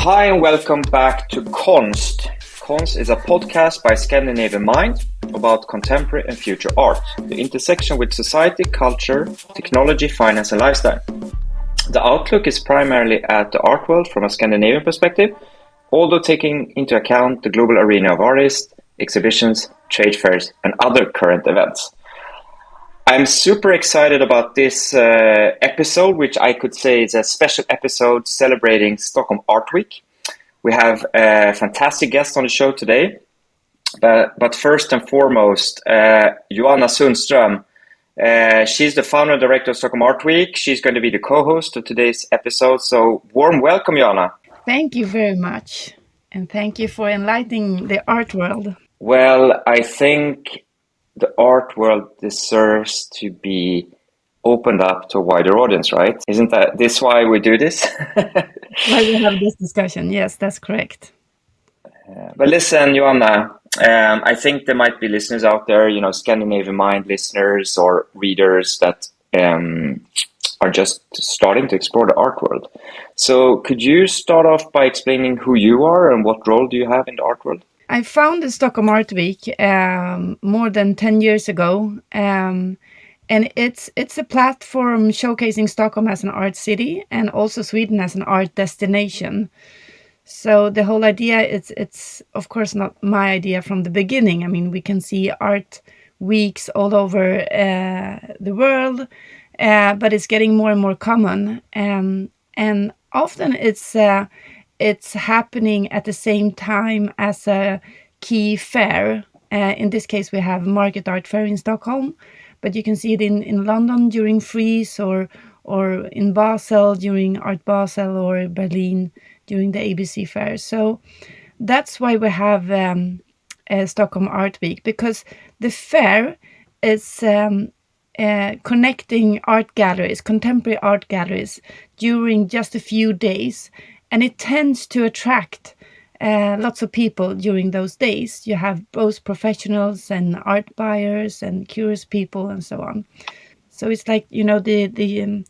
Hi and welcome back to KONST. KONST is a podcast by Scandinavian Mind about contemporary and future art, the intersection with society, culture, technology, finance and lifestyle. The outlook is primarily at the art world from a Scandinavian perspective, although taking into account the global arena of artists, exhibitions, trade fairs and other current events. I'm super excited about this episode, which I could say is a special episode celebrating Stockholm Art Week. We have a fantastic guest on the show today, but first and foremost, Joanna Sundström. She's the founder and director of Stockholm Art Week. She's going to be the co-host of today's episode. So warm welcome, Joanna. Thank you very much. And thank you for enlightening the art world. Well, I think the art world deserves to be opened up to a wider audience, right? Isn't that this why we do this? Why we have this discussion. Yes, that's correct. But listen, Joanna, I think there might be listeners out there, Scandinavian Mind listeners or readers that are just starting to explore the art world. So could you start off by explaining who you are and what role do you have in the art world? I founded Stockholm Art Week more than 10 years ago. And it's a platform showcasing Stockholm as an art city and also Sweden as an art destination. So the whole idea, it's of course not my idea from the beginning. I mean, we can see art weeks all over the world, but it's getting more and more common. And often it's happening at the same time as a key fair. In this case, we have Market Art Fair in Stockholm, but you can see it in London during Frieze or in Basel during Art Basel or Berlin during the ABC Fair. So that's why we have Stockholm Art Week, because the fair is connecting art galleries, contemporary art galleries, during just a few days. And it tends to attract lots of people during those days. You have both professionals and art buyers and curious people and so on. So it's like, the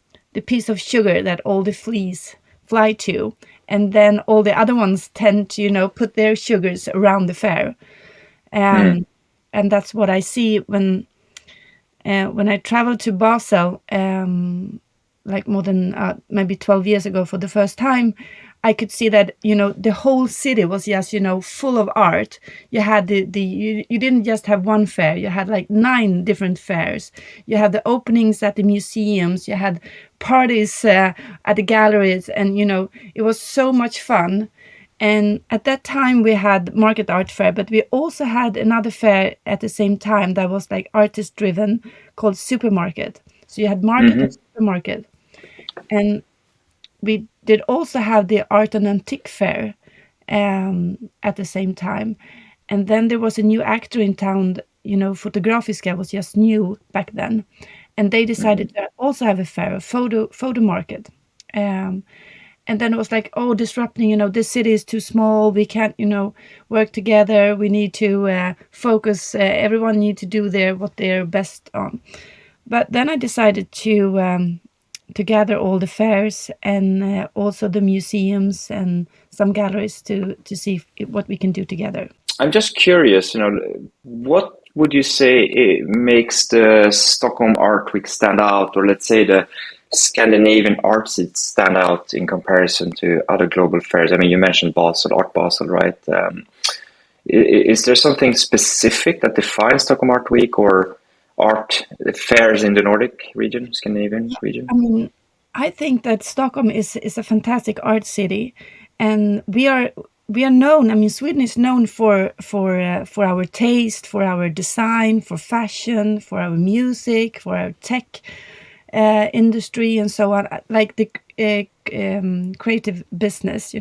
piece of sugar that all the fleas fly to. And then all the other ones tend to, put their sugars around the fair. And that's what I see when I traveled to Basel, like more than maybe 12 years ago for the first time. I could see that, the whole city was just, full of art. You had you didn't just have one fair. You had like 9 different fairs. You had the openings at the museums. You had parties at the galleries. And, it was so much fun. And at that time we had Market Art Fair, but we also had another fair at the same time that was like artist driven called Supermarket. So you had Market and Supermarket. And we did also have the Art and Antique Fair at the same time. And then there was a new actor in town, Fotografiska was just new back then. And they decided to also have a fair, a photo market. And then it was like, disrupting, this city is too small. We can't, work together. We need to focus. Everyone needs to do what they're best on. But then I decided to gather all the fairs and also the museums and some galleries to see what we can do together. I'm just curious, what would you say makes the Stockholm Art Week stand out, or let's say the Scandinavian art scene stand out in comparison to other global fairs? I mean, you mentioned Basel, Art Basel, right? Is there something specific that defines Stockholm Art Week or art fairs in the Nordic region, Scandinavian region? I mean, I think that Stockholm is a fantastic art city, and we are known. I mean, Sweden is known for our taste, for our design, for fashion, for our music, for our tech industry, and so on. Like the creative business,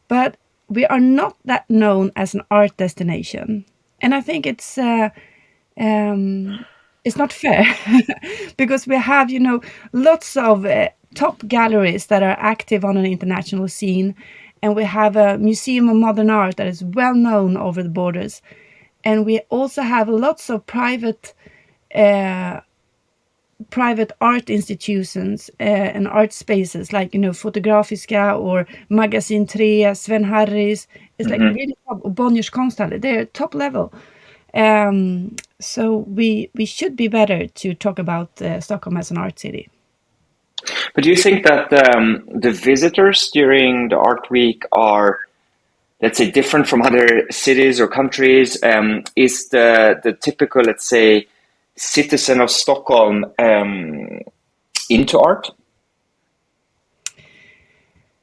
But we are not that known as an art destination, and I think it's not fair because we have, lots of top galleries that are active on an international scene. And we have a museum of modern art that is well known over the borders. And we also have lots of private private art institutions and art spaces like, Fotografiska or Magasin 3, Sven Harris. It's like really top, Bonniers Konsthalle. They're top level. So we should be better to talk about Stockholm as an art city. But do you think that the visitors during the Art Week are, let's say, different from other cities or countries? Is the typical, let's say, citizen of Stockholm into art?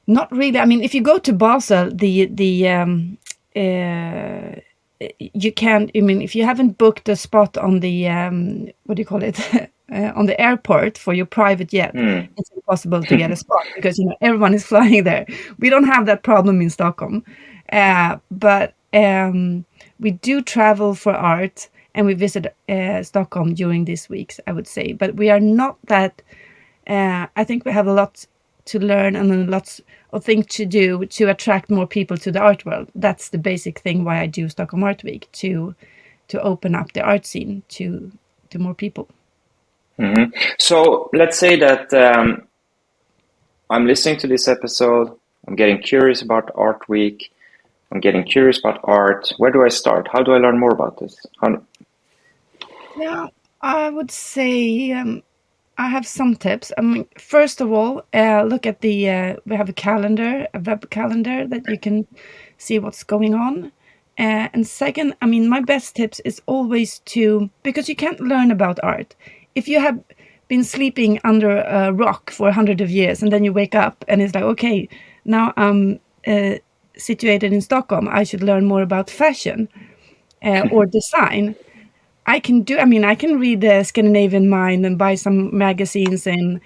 Not really. I mean, if you go to Basel, you can't. I mean, if you haven't booked a spot on the what do you call it, on the airport for your private jet, it's impossible to get a spot because everyone is flying there. We don't have that problem in Stockholm, but we do travel for art and we visit Stockholm during these weeks, I would say. But we are not that. I think we have a lot to learn and lots of things to do to attract more people to the art world. That's the basic thing why I do Stockholm Art Week, to open up the art scene to more people. So let's say that I'm listening to this episode, I'm getting curious about Art Week, I'm getting curious about art. Where do I start? How do I learn more about this? Yeah, I would say I have some tips. I mean, first of all, look at we have a web calendar that you can see what's going on. And second, I mean, my best tips is always because you can't learn about art. If you have been sleeping under a rock for 100 of years and then you wake up and it's like, okay, now I'm situated in Stockholm, I should learn more about fashion or design. I can read the Scandinavian Mind and buy some magazines and,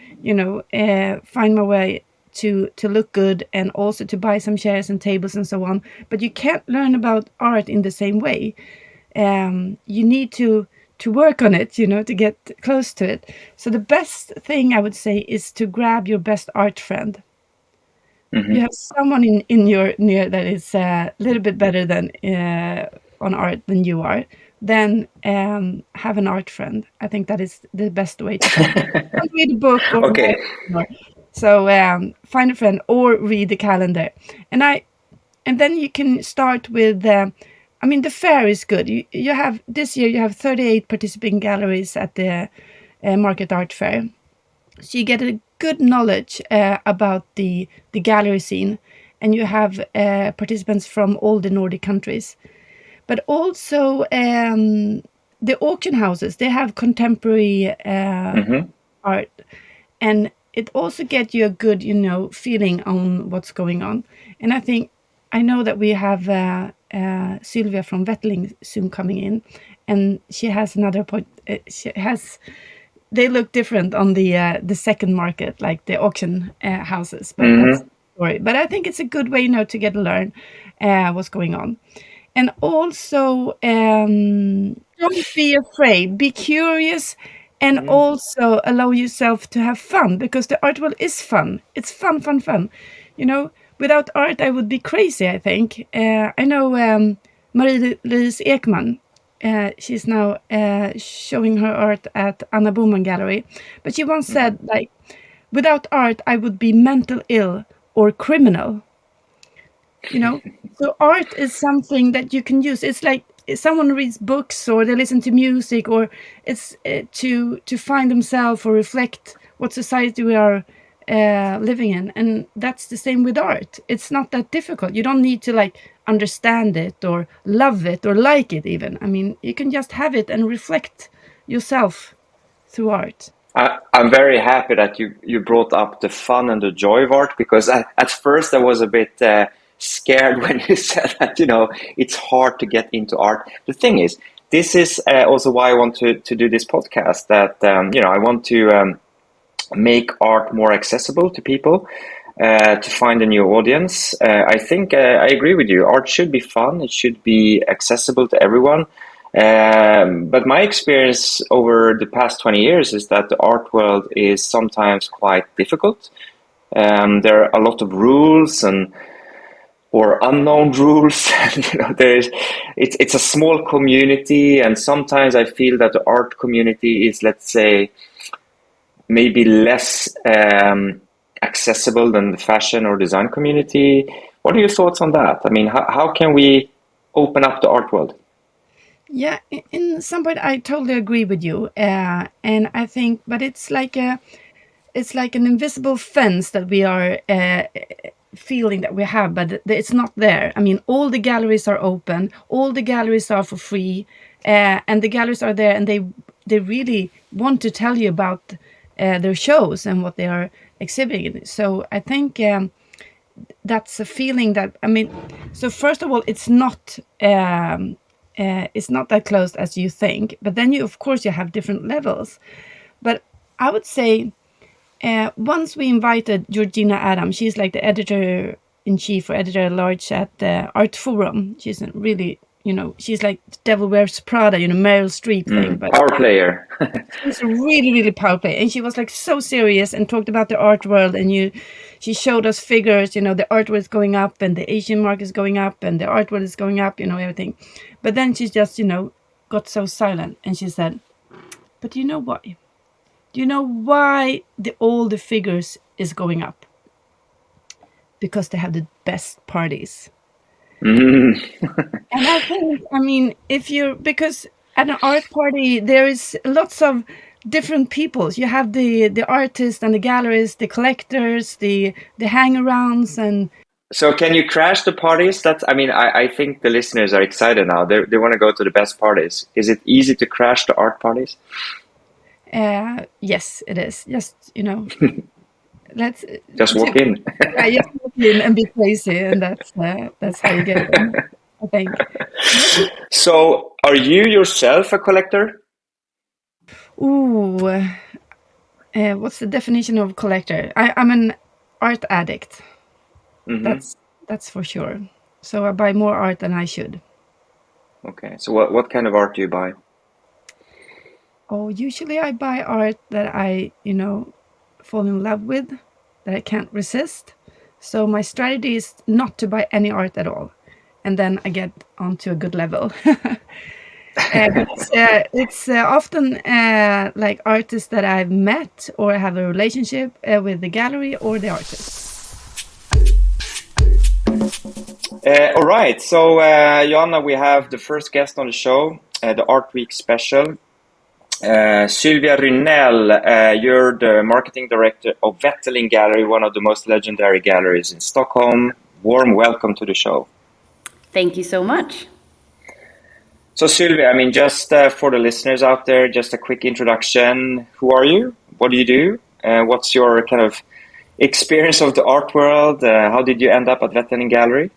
find my way to look good and also to buy some chairs and tables and so on. But you can't learn about art in the same way. You need to work on it, to get close to it. So the best thing I would say is to grab your best art friend. You have someone in your near that is a little bit better than on art than you are. Then have an art friend. I think that is the best way to read a book. Okay. So find a friend or read the calendar, and then you can start with. The fair is good. You have this year. You have 38 participating galleries at the Market Art Fair, so you get a good knowledge about the gallery scene, and you have participants from all the Nordic countries. But also the auction houses, they have contemporary art. And it also gets you a good, feeling on what's going on. And I know that we have Sylvia from Wetterling soon coming in. And she has another point. They look different on the second market, like the auction houses. But that's the story. But I think it's a good way, to get to learn what's going on. And also, don't be afraid. Be curious, and also allow yourself to have fun, because the art world is fun. It's fun, fun, fun. Without art, I would be crazy, I think. I know Marie-Louise Ekman. She's now showing her art at Anna Boman Gallery. But she once said, like, without art, I would be mental ill or criminal. So art is something that you can use. It's like someone reads books or they listen to music, or it's to find themselves or reflect what society we are living in. And that's the same with art. It's not that difficult. You don't need to understand it or love it or like it even. I mean, you can just have it and reflect yourself through art. I'm very happy that you brought up the fun and the joy of art, because at first I was a bit scared when you said that, it's hard to get into art. The thing is, this is also why I want to do this podcast, that, I want to make art more accessible to people, to find a new audience. I think I agree with you. Art should be fun. It should be accessible to everyone. But my experience over the past 20 years is that the art world is sometimes quite difficult. There are a lot of rules or unknown rules. It's a small community, and sometimes I feel that the art community is, let's say, maybe less accessible than the fashion or design community. What are your thoughts on that? I mean, how can we open up the art world? Yeah, in some point, I totally agree with you. And I think, but it's like an invisible fence that we are feeling that we have, but it's not there. I mean, all the galleries are open, all the galleries are for free, and the galleries are there, and they really want to tell you about their shows and what they are exhibiting. So I think that's a feeling that, I mean, so first of all, it's not that closed as you think, but then of course you have different levels. But I would say once we invited Georgina Adam, she's like the editor-in-chief or editor-at-large at the Art Forum. She's really, she's like Devil Wears Prada, Meryl Streep thing. But power player. she's a really, really power player. And she was like so serious and talked about the art world. And she showed us figures, the art world is going up and the Asian market is going up and the art world is going up, everything. But then she just, got so silent and she said, but you know what? Do you know why all the figures is going up? Because they have the best parties. And I think, because at an art party, there is lots of different people. You have the artists and the galleries, the collectors, the hang-arounds. And so can you crash the parties? I think the listeners are excited now. They want to go to the best parties. Is it easy to crash the art parties? Yes, it is. Just, let's just walk in. Yeah, just walk in and be crazy, and that's how you get it, I think. So, are you yourself a collector? Ooh, what's the definition of collector? I'm an art addict. Mm-hmm. That's for sure. So I buy more art than I should. Okay. So what kind of art do you buy? Oh, usually I buy art that I, fall in love with, that I can't resist. So my strategy is not to buy any art at all. And then I get onto a good level. It's often like artists that I've met or have a relationship with the gallery or the artist. All right. So, Joanna, we have the first guest on the show, the Art Week special. Sylvia Rynell, you're the marketing director of Wetterling Gallery, one of the most legendary galleries in Stockholm. Warm welcome to the show. Thank you so much. So Sylvia, just for the listeners out there, just a quick introduction. Who are you? What do you do? What's your kind of experience of the art world? How did you end up at Wetterling Gallery?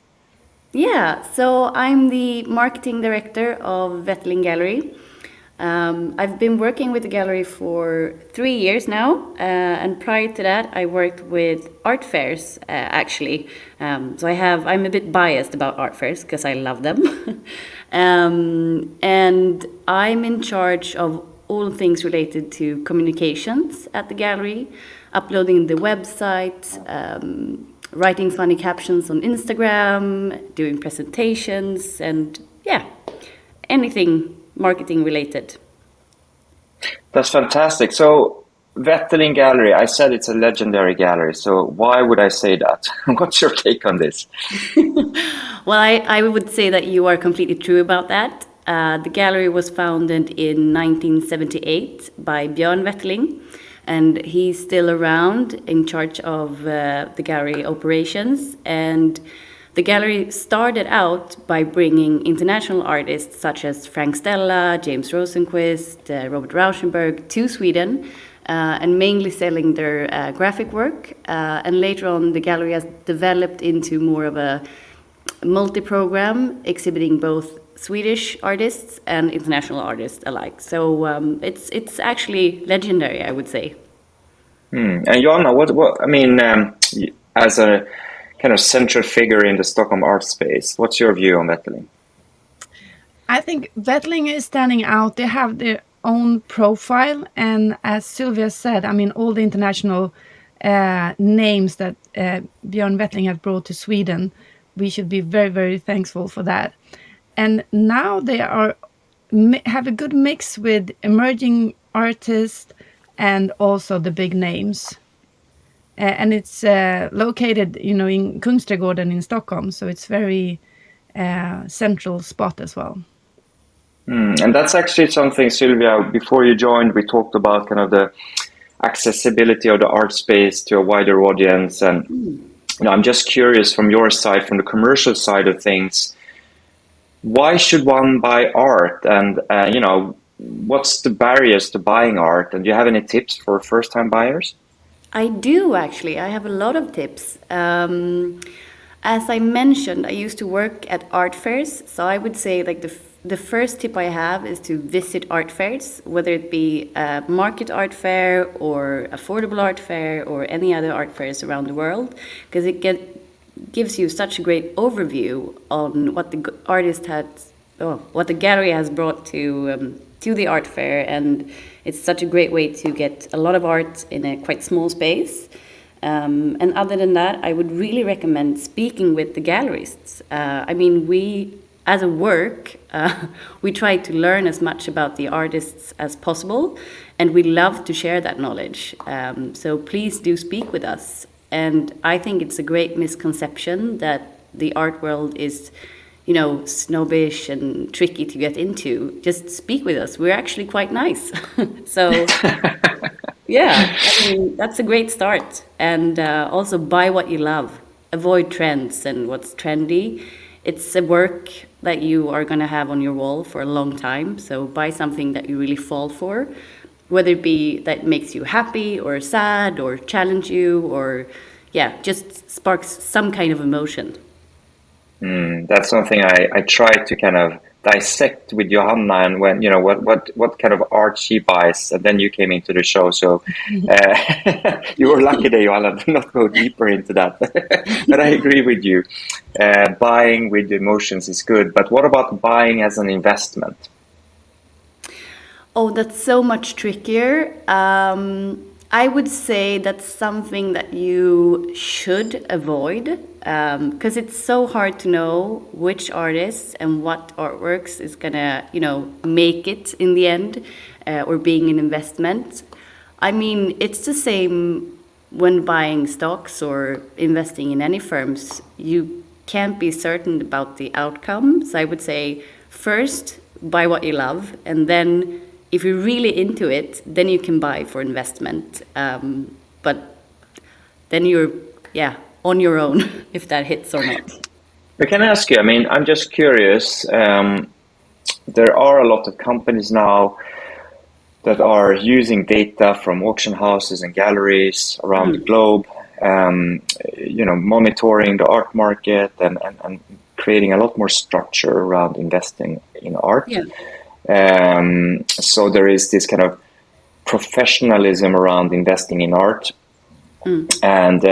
Yeah, so I'm the marketing director of Wetterling Gallery. I've been working with the gallery for 3 years now, and prior to that I worked with art fairs, actually. So I'm a bit biased about art fairs because I love them. And I'm in charge of all things related to communications at the gallery, uploading the website, writing funny captions on Instagram, doing presentations, and anything marketing related. That's fantastic. So Wetterling Gallery, I said it's a legendary gallery. So why would I say that? What's your take on this? Well, I would say that you are completely true about that. The gallery was founded in 1978 by Björn Wetterling, and he's still around in charge of the gallery operations. And the gallery started out by bringing international artists such as Frank Stella, James Rosenquist, Robert Rauschenberg to Sweden, and mainly selling their graphic work. And later on, the gallery has developed into more of a multi-program, exhibiting both Swedish artists and international artists alike. So it's actually legendary, I would say. And Joanna, as a kind of central figure in the Stockholm art space, what's your view on Wetterling? I think Wetterling is standing out. They have their own profile, and as Sylvia said, all the international names that Björn Wetterling have brought to Sweden, we should be very, very thankful for that. And now they have a good mix with emerging artists and also the big names. And it's located, in Kungsträdgården in Stockholm, so it's very central spot as well. And that's actually something, Sylvia, before you joined, we talked about kind of the accessibility of the art space to a wider audience. And I'm just curious from your side, from the commercial side of things, why should one buy art? And, what's the barriers to buying art? And do you have any tips for first-time buyers? I do, actually. I have a lot of tips. As I mentioned, I used to work at art fairs. So I would say like the first tip I have is to visit art fairs, whether it be a market art fair or affordable art fair or any other art fairs around the world, because it gives you such a great overview on what the artist what the gallery has brought to the art fair, and it's such a great way to get a lot of art in a quite small space. And other than that, I would really recommend speaking with the gallerists. We, as a work, we try to learn as much about the artists as possible, and we love to share that knowledge. So please do speak with us. And I think it's a great misconception that the art world is, snobbish and tricky to get into. Just speak with us. We're actually quite nice. So, yeah, that's a great start. And also buy what you love. Avoid trends and what's trendy. It's a work that you are going to have on your wall for a long time. So buy something that you really fall for, whether it be that makes you happy or sad or challenge you or, just sparks some kind of emotion. That's something I try to kind of dissect with Joanna, and when what kind of art she buys, and then you came into the show, so you were lucky there, Joanna, to not go deeper into that. But I agree with you. Buying with emotions is good, but what about buying as an investment? Oh, that's so much trickier. I would say that's something that you should avoid, because it's so hard to know which artists and what artworks is gonna, make it in the end, or being an investment. It's the same when buying stocks or investing in any firms. You can't be certain about the outcome. So I would say first buy what you love, and then if you're really into it, then you can buy for investment. But then you're, on your own if that hits or not. I can ask you, I'm just curious. There are a lot of companies now that are using data from auction houses and galleries around the globe, monitoring the art market and creating a lot more structure around investing in art. Yeah. So there is this kind of professionalism around investing in art, and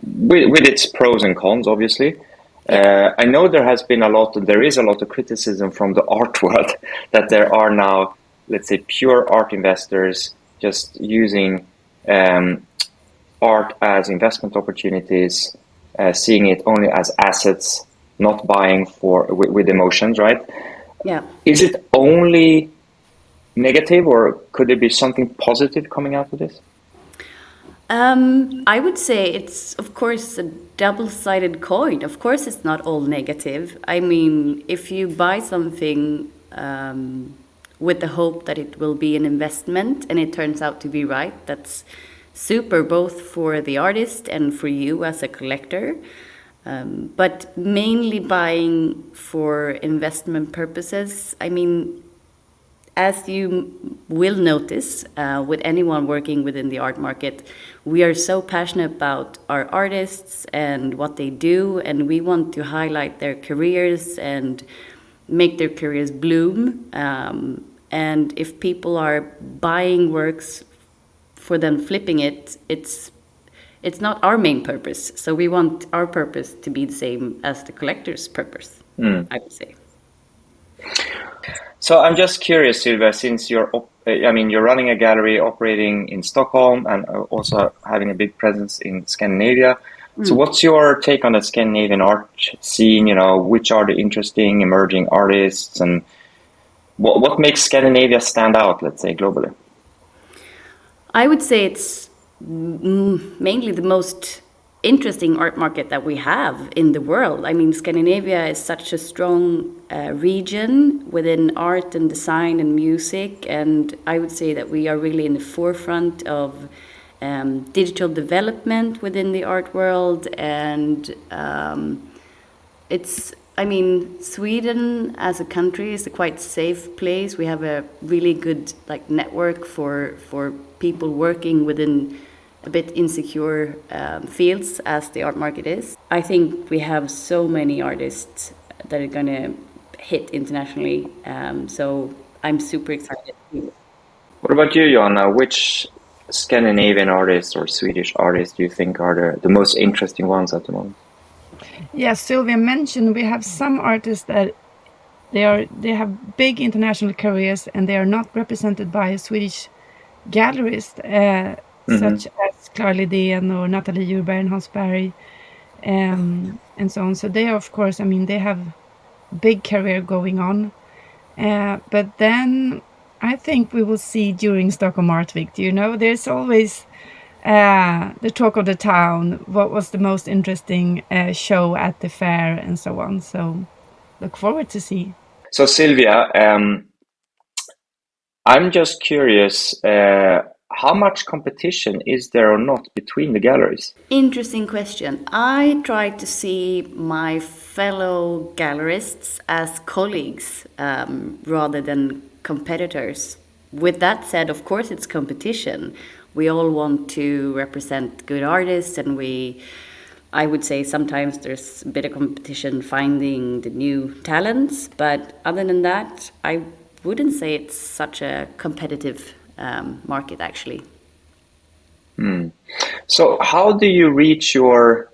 with its pros and cons, obviously. I know there is a lot of criticism from the art world that there are now, let's say, pure art investors just using art as investment opportunities, seeing it only as assets, not buying with emotions, right? Yeah. Is it only negative, or could there be something positive coming out of this? I would say it's, of course, a double-sided coin. Of course, it's not all negative. If you buy something with the hope that it will be an investment and it turns out to be right, that's super, both for the artist and for you as a collector. But mainly buying for investment purposes. As you will notice with anyone working within the art market, we are so passionate about our artists and what they do, and we want to highlight their careers and make their careers bloom. And if people are buying works for then flipping it, it's not our main purpose. So we want our purpose to be the same as the collector's purpose, I would say. So I'm just curious, Sylvia, since you're running a gallery operating in Stockholm and also having a big presence in Scandinavia. So what's your take on the Scandinavian art scene? Which are the interesting emerging artists, and what makes Scandinavia stand out, let's say, globally? I would say it's mainly the most interesting art market that we have in the world. I mean, Scandinavia is such a strong region within art and design and music, and I would say that we are really in the forefront of digital development within the art world, and I mean, Sweden as a country is a quite safe place. We have a really good network for people working within a bit insecure fields as the art market is. I think we have so many artists that are going to hit internationally. So I'm super excited. What about you, Joanna? Which Scandinavian artists or Swedish artists do you think are the most interesting ones at the moment? Yes, Sylvia mentioned we have some artists that they have big international careers and they are not represented by a Swedish gallerist, such as Clara Lidén or Nathalie Djurberg and Hans Berg, and so on. So they are, of course, I mean, they have big career going on. But then I think we will see during Stockholm Art Week, there's always the talk of the town, what was the most interesting show at the fair and so on. So look forward to see. So Sylvia, I'm just curious, how much competition is there or not between the galleries? Interesting question. I try to see my fellow gallerists as colleagues rather than competitors. With that said, of course, it's competition. We all want to represent good artists, and I would say sometimes there's a bit of competition finding the new talents, but other than that, I wouldn't say it's such a competitive market, actually. So how do you reach your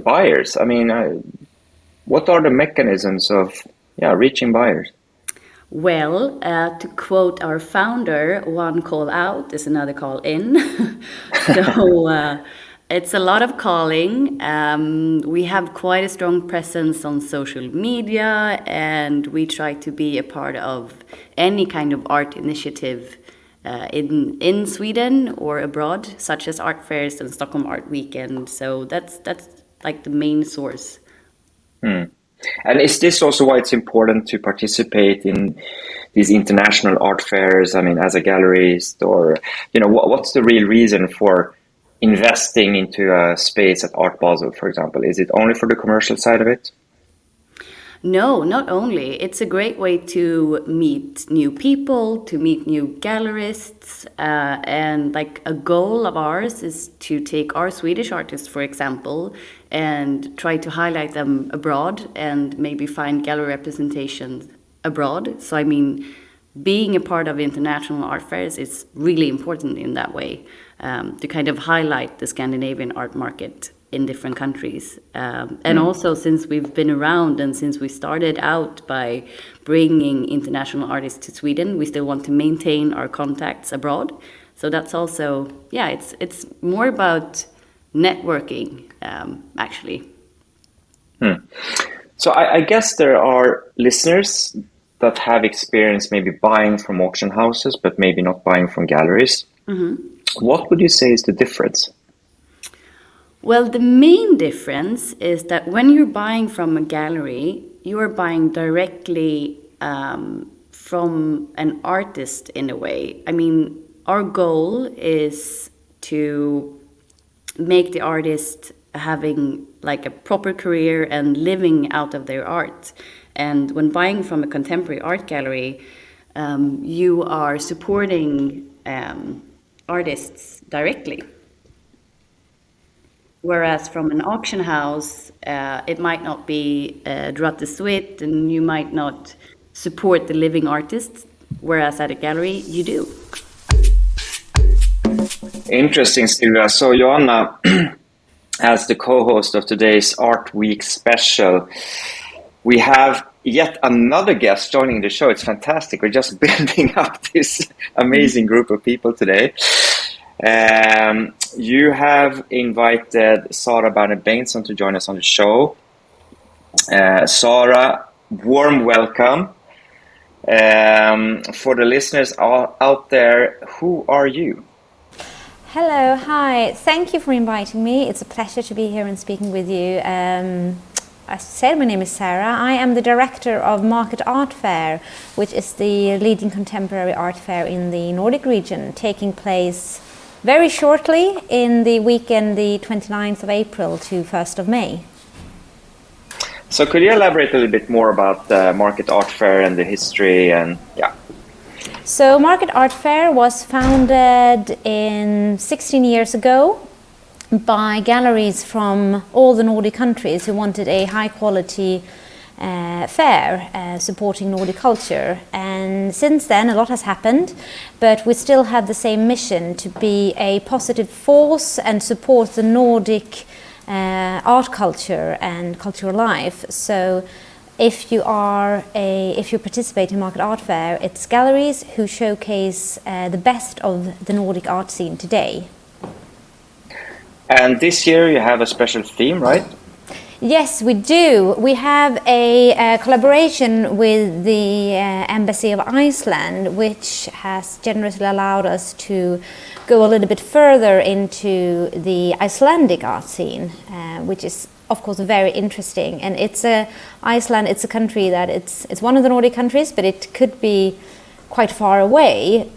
buyers? I mean, what are the mechanisms of reaching buyers? Well, to quote our founder, one call out is another call in. So it's a lot of calling. We have quite a strong presence on social media, and we try to be a part of any kind of art initiative in Sweden or abroad, such as art fairs and Stockholm Art Weekend. So that's like the main source. And is this also why it's important to participate in these international art fairs? I mean, as a gallerist, or what's the real reason for investing into a space at Art Basel, for example? Is it only for the commercial side of it? No, not only. It's a great way to meet new people, to meet new gallerists, and a goal of ours is to take our Swedish artists, for example, and try to highlight them abroad and maybe find gallery representations abroad. So I mean, being a part of international art fairs is really important in that way, to kind of highlight the Scandinavian art market in different countries. And also, since we've been around and since we started out by bringing international artists to Sweden, we still want to maintain our contacts abroad. So that's also, it's more about networking, actually. So I guess there are listeners that have experience maybe buying from auction houses, but maybe not buying from galleries. What would you say is the difference? Well, the main difference is that when you're buying from a gallery, you are buying directly from an artist in a way. I mean, our goal is to make the artist having a proper career and living out of their art. And when buying from a contemporary art gallery, you are supporting artists directly. Whereas from an auction house, it might not be droit de suite, and you might not support the living artists, whereas at a gallery, you do. Interesting, Sylvia. So, Joanna, as the co-host of today's Art Week special, we have yet another guest joining the show. It's fantastic. We're just building up this amazing group of people today. You have invited Sara Berner Bengtsson to join us on the show. Sara, warm welcome. For the listeners out there, who are you? Hello, hi. Thank you for inviting me. It's a pleasure to be here and speaking with you. As said, my name is Sara. I am the director of Market Art Fair, which is the leading contemporary art fair in the Nordic region, taking place very shortly in the weekend, the 29th of April to 1st of May. So could you elaborate a little bit more about the Market Art Fair and the history and So Market Art Fair was founded 16 years ago by galleries from all the Nordic countries who wanted a high quality fair supporting Nordic culture. And since then a lot has happened, but we still have the same mission to be a positive force and support the Nordic art culture and cultural life. So if you participate in Market Art Fair, it's galleries who showcase the best of the Nordic art scene today. And this year you have a special theme, right? Yes, we do. We have a collaboration with the Embassy of Iceland, which has generously allowed us to go a little bit further into the Icelandic art scene, which is of course very interesting. And Iceland, it's a country that it's one of the Nordic countries, but it could be quite far away.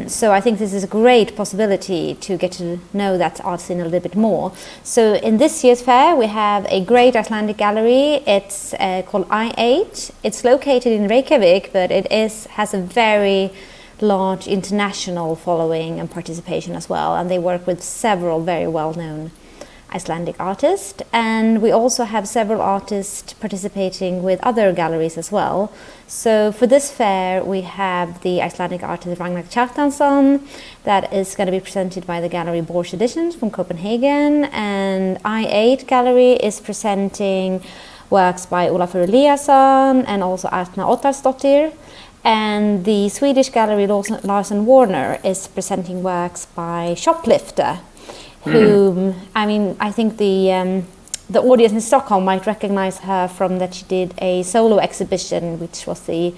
So I think this is a great possibility to get to know that art scene a little bit more. So in this year's fair, we have a great Icelandic gallery. It's called I8. It's located in Reykjavik, but it has a very large international following and participation as well. And they work with several very well-known Icelandic artists, and we also have several artists participating with other galleries as well. So for this fair we have the Icelandic artist Ragnar Kjartansson that is going to be presented by the gallery Borch Editions from Copenhagen, and I8 gallery is presenting works by Olafur Eliasson and also Arna Ottarsdottir, and the Swedish gallery Larsen Warner is presenting works by Shoplifter, whom, I mean, I think the audience in Stockholm might recognize her from that she did a solo exhibition, which was the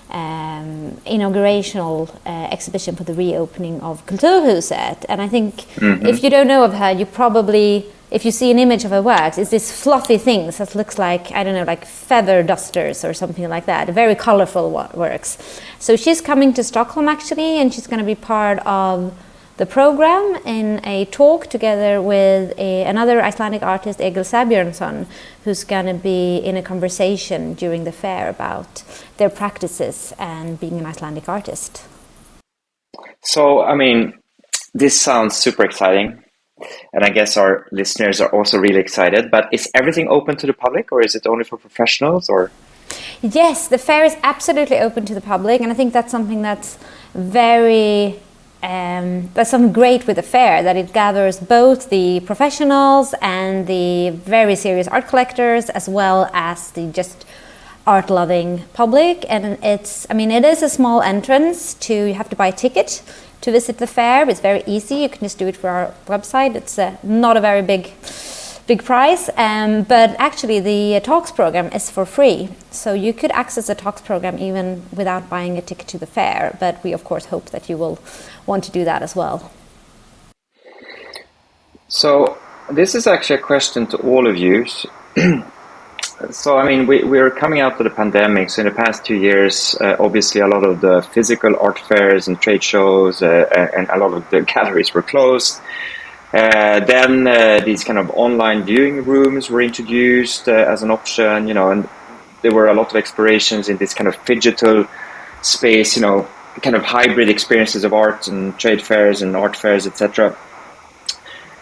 inaugurational exhibition for the reopening of Kulturhuset. And I think if you don't know of her, you probably, if you see an image of her works, it's these fluffy things that looks like, I don't know, like feather dusters or something like that, very colorful works. So she's coming to Stockholm actually, and she's going to be part of the program in a talk together with another Icelandic artist, Egil Sæbjörnsson, who's going to be in a conversation during the fair about their practices and being an Icelandic artist. So, I mean, this sounds super exciting, and I guess our listeners are also really excited, but is everything open to the public, or is it only for professionals, or? Yes, the fair is absolutely open to the public, and I think that's something that's that's something great with the fair, that it gathers both the professionals and the very serious art collectors, as well as the just art-loving public. And it is a small entrance you have to buy a ticket to visit the fair. It's very easy. You can just do it for our website. It's not a very big price, but actually the talks program is for free. So you could access the talks program even without buying a ticket to the fair, but we of course hope that you will want to do that as well. So this is actually a question to all of you. So, I mean, we're coming out of the pandemic. So in the past 2 years, obviously a lot of the physical art fairs and trade shows and a lot of the galleries were closed. Then these kind of online viewing rooms were introduced as an option, and there were a lot of explorations in this kind of digital space, kind of hybrid experiences of art and trade fairs and art fairs, etc.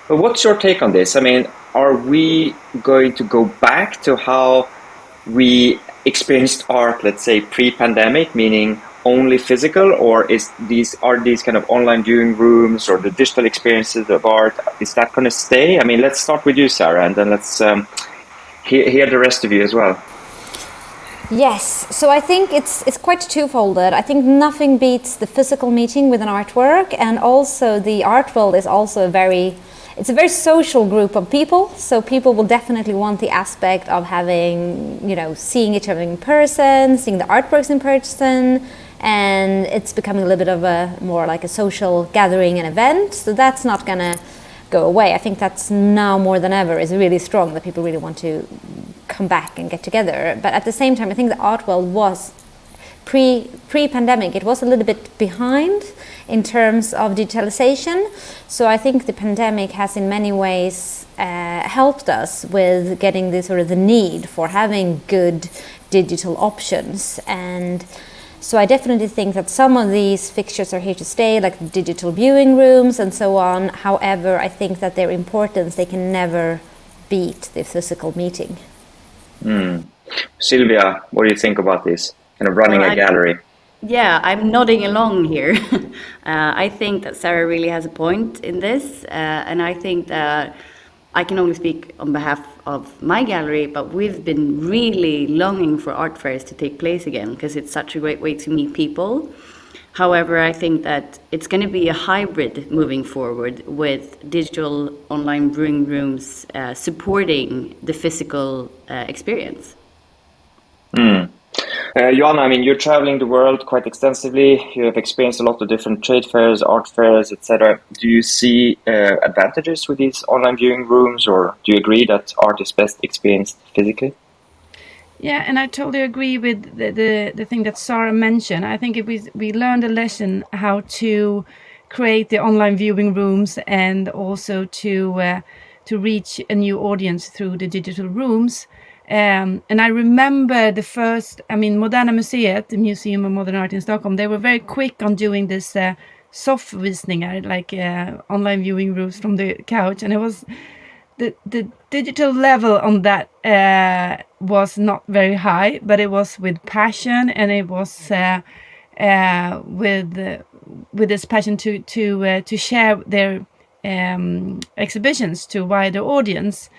But what's your take on this? I mean, are we going to go back to how we experienced art, let's say pre-pandemic, meaning only physical, or are these kind of online viewing rooms or the digital experiences of art, is that going to stay? I mean, let's start with you, Sara, and then let's hear the rest of you as well. Yes, so I think it's quite twofolded. I think nothing beats the physical meeting with an artwork, and also the art world is also a very social group of people. So people will definitely want the aspect of having, seeing each other in person, seeing the artworks in person, and it's becoming a little bit of a more like a social gathering and event. So that's not gonna go away. I think that's now more than ever is really strong, that people really want to come back and get together. But at the same time, I think the art world was pre-pandemic, it was a little bit behind in terms of digitalization. So I think the pandemic has in many ways helped us with getting the sort of the need for having good digital options. And so I definitely think that some of these fixtures are here to stay, like digital viewing rooms and so on. However, I think that their importance, they can never beat the physical meeting. Sylvia, what do you think about this? Kind of running a gallery. Yeah, I'm nodding along here. I think that Sara really has a point in this, and I think that I can only speak on behalf of my gallery, but we've been really longing for art fairs to take place again because it's such a great way to meet people. However, I think that it's going to be a hybrid moving forward with digital online viewing rooms supporting the physical experience. Joanna, I mean, you're traveling the world quite extensively. You have experienced a lot of different trade fairs, art fairs, etc. Do you see advantages with these online viewing rooms, or do you agree that art is best experienced physically? Yeah, and I totally agree with the thing that Sara mentioned. I think we learned a lesson how to create the online viewing rooms and also to reach a new audience through the digital rooms. And I remember the first, Moderna Museet, the Museum of Modern Art in Stockholm, they were very quick on doing this softvisningar, like online viewing rooms from the couch. And it was the digital level on that was not very high, but it was with passion, and it was with this passion to share their exhibitions to a wider audience.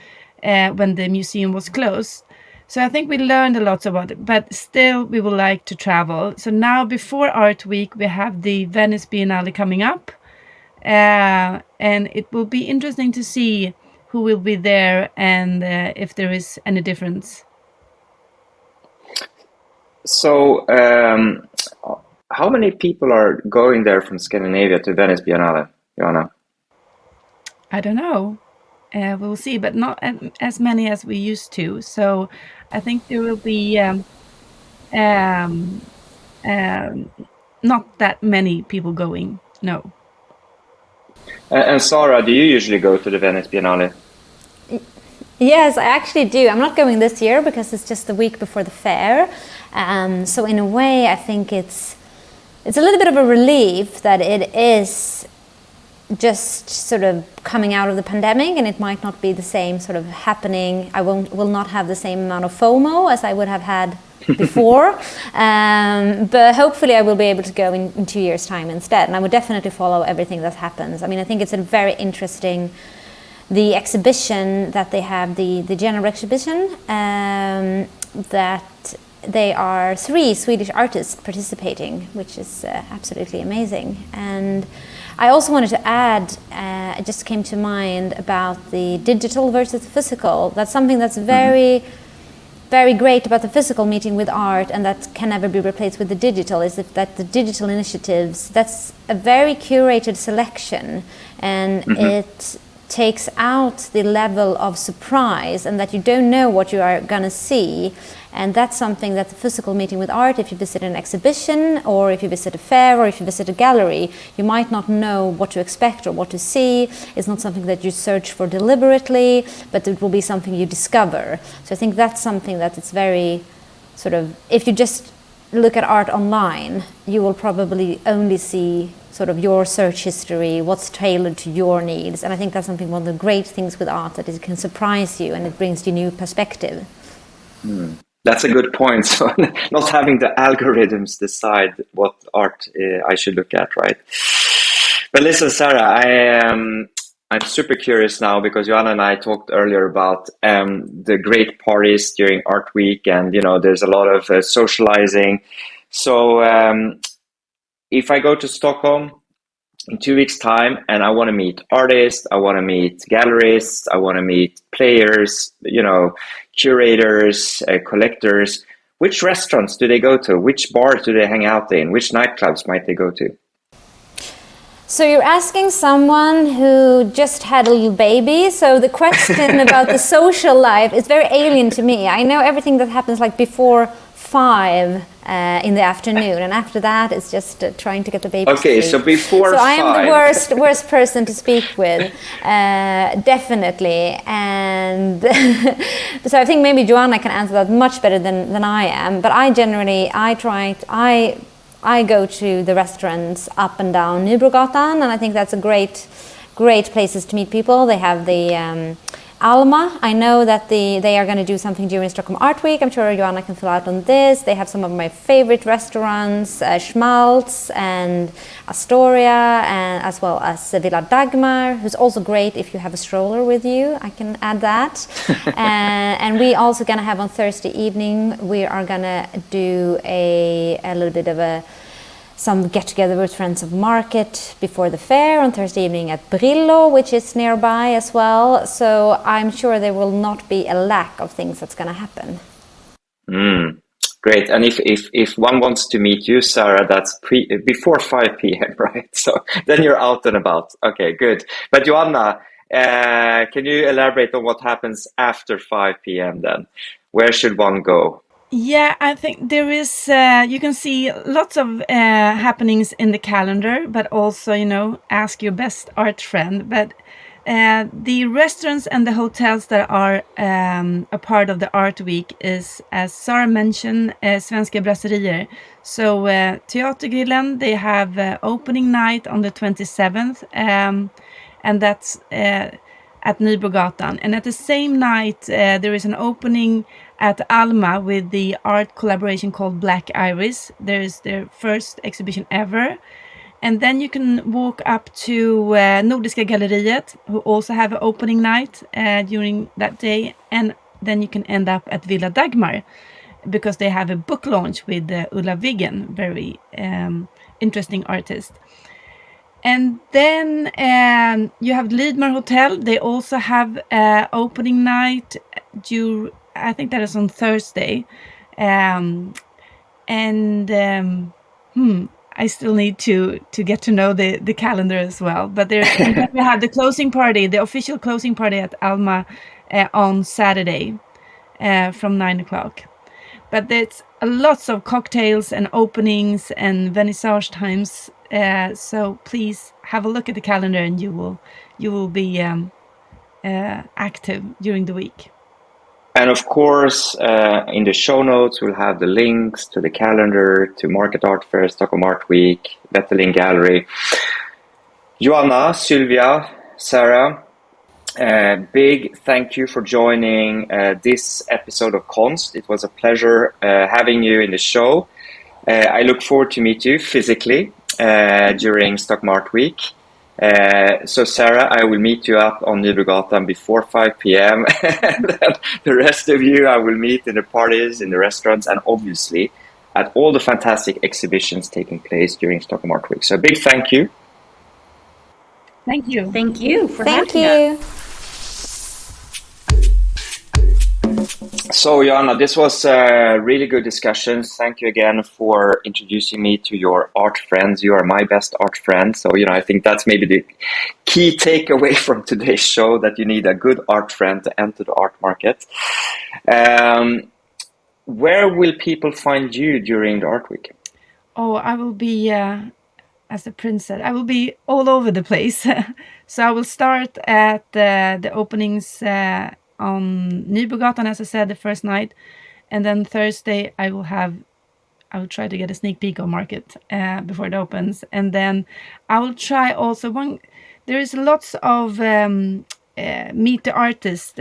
When the museum was closed. So I think we learned a lot about it, but still we would like to travel. So now before Art Week, we have the Venice Biennale coming up. And it will be interesting to see who will be there and if there is any difference. So how many people are going there from Scandinavia to Venice Biennale, Joanna? I don't know. We'll see, but not as many as we used to. So I think there will be not that many people going. No. And Sara, do you usually go to the Venice Biennale? Yes, I actually do. I'm not going this year because it's just the week before the fair. So in a way, I think it's a little bit of a relief that it is just sort of coming out of the pandemic, and it might not be the same sort of happening. I will not have the same amount of FOMO as I would have had before, but hopefully I will be able to go in 2 years' time instead, and I would definitely follow everything that happens. I think it's a very interesting, the exhibition that they have, the general exhibition, that they are 3 Swedish artists participating, which is absolutely amazing. And I also wanted to add, it just came to mind about the digital versus physical. That's something that's very, very great about the physical meeting with art, and that can never be replaced with the digital, is that the digital initiatives, that's a very curated selection, and it takes out the level of surprise, and that you don't know what you are going to see. And that's something that the physical meeting with art, if you visit an exhibition or if you visit a fair or if you visit a gallery, you might not know what to expect or what to see. It's not something that you search for deliberately, but it will be something you discover. So I think that's something that it's very sort of, if you just look at art online, you will probably only see sort of your search history, what's tailored to your needs. And I think that's something, one of the great things with art, that it can surprise you and it brings you new perspective. That's a good point. So not having the algorithms decide what art I should look at, right? But listen, Sara, I'm super curious now, because Joanna and I talked earlier about the great parties during Art Week, and there's a lot of socializing. So if I go to Stockholm in 2 weeks' time and I want to meet artists, I want to meet gallerists, I want to meet players, curators, collectors, which restaurants do they go to? Which bars do they hang out in? Which nightclubs might they go to? So you're asking someone who just had a little baby. So the question about the social life is very alien to me. I know everything that happens like before 5 in the afternoon, and after that it's just trying to get the baby. Okay, so before 5. So I am the worst person to speak with, definitely. And so I think maybe Joanna can answer that much better than I am. But I go to the restaurants up and down Nybrogatan, and I think that's a great places to meet people. They have the Alma. I know that they are going to do something during Stockholm Art Week. I'm sure Joanna can fill out on this. They have some of my favorite restaurants, Schmaltz and Astoria, and as well as Villa Dagmar, who's also great if you have a stroller with you. I can add that. And we also going to have on Thursday evening, we are going to do a little bit of some get-together with friends of market before the fair on Thursday evening at Brillo, which is nearby as well. So I'm sure there will not be a lack of things that's going to happen. Great. And if one wants to meet you, Sara, that's before 5 p.m., right? So then you're out and about. Okay, good. But Joanna, can you elaborate on what happens after 5 p.m. then? Where should one go? Yeah, I think there is, you can see lots of happenings in the calendar, but also, ask your best art friend. But the restaurants and the hotels that are a part of the art week is, as Sara mentioned, Svenska Brasserier. So Teatergrillen, they have opening night on the 27th, and that's at Nybrogatan. And at the same night, there is an opening at Alma with the art collaboration called Black Iris. There is their first exhibition ever. And then you can walk up to Nordic Galleriet, who also have an opening night during that day. And then you can end up at Villa Dagmar, because they have a book launch with Ulla Viggen, very interesting artist. And then you have Lidmar Hotel. They also have opening night I think that is on Thursday. I still need to get to know the calendar as well. But we have the closing party, the official closing party at Alma on Saturday from 9 o'clock. But there's lots of cocktails and openings and vernissage times. So please have a look at the calendar, and you will be active during the week. And of course, in the show notes, we'll have the links to the calendar, to Market Art Fair, Stockholm Art Week, Wetterling Gallery. Joanna, Sylvia, Sara, big thank you for joining this episode of KONST. It was a pleasure having you in the show. I look forward to meet you physically during Stockholm Art Week. So Sara, I will meet you up on Nybrogatan before 5 p.m. And then the rest of you I will meet in the parties, in the restaurants, and obviously at all the fantastic exhibitions taking place during Stockholm Art Week. So a big thank you. Thank you. Thank you for Thank having you. us. So Joanna, this was a really good discussion. Thank you again for introducing me to your art friends. You are my best art friend. So, I think that's maybe the key takeaway from today's show, that you need a good art friend to enter the art market. Where will people find you during the art week? Oh, I will be, as the prince said, I will be all over the place. So I will start at the openings on Nybrogatan, as I said, the first night. And then Thursday I will try to get a sneak peek on Market before it opens. And then I will try also there is lots of meet the artist.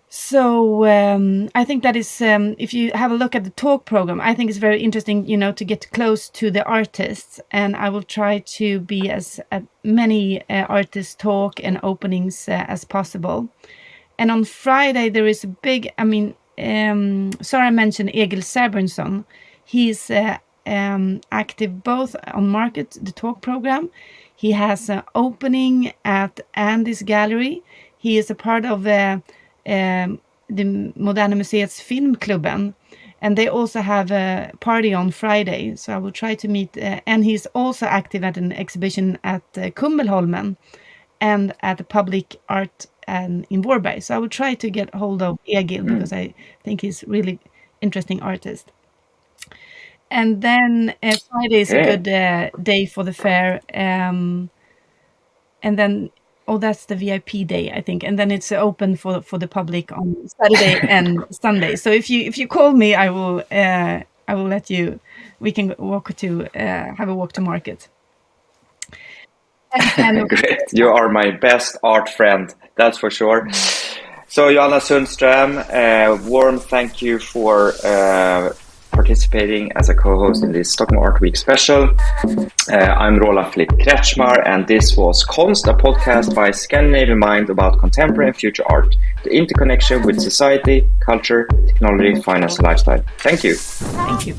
So I think that is, if you have a look at the talk program, I think it's very interesting, to get close to the artists. And I will try to be as many artist talk and openings as possible. And on Friday, there is a big, Sara mentioned Egil Säbjörnsson. He's active both on Market, the talk program. He has an opening at Andy's Gallery. He is a part of the Moderna Museets Filmklubben. And they also have a party on Friday, so I will try to meet. And he's also active at an exhibition at Kummelholmen and at the public art in Vårberg. So I will try to get hold of Egil because I think he's really interesting artist. And then Friday is a good day for the fair. And then, that's the VIP day, I think. And then it's open for the public on Saturday and Sunday. So if you call me, I will let you. We can have a walk to market. Great, you are my best art friend, that's for sure. So Joanna Sundström, warm thank you for participating as a co-host in this Stockholm Art Week special. I'm Roland Filip Kretschmar, and this was KONST, a podcast by Scandinavian Mind about contemporary and future art, the interconnection with society, culture, technology, finance, and lifestyle. Thank you. Thank you.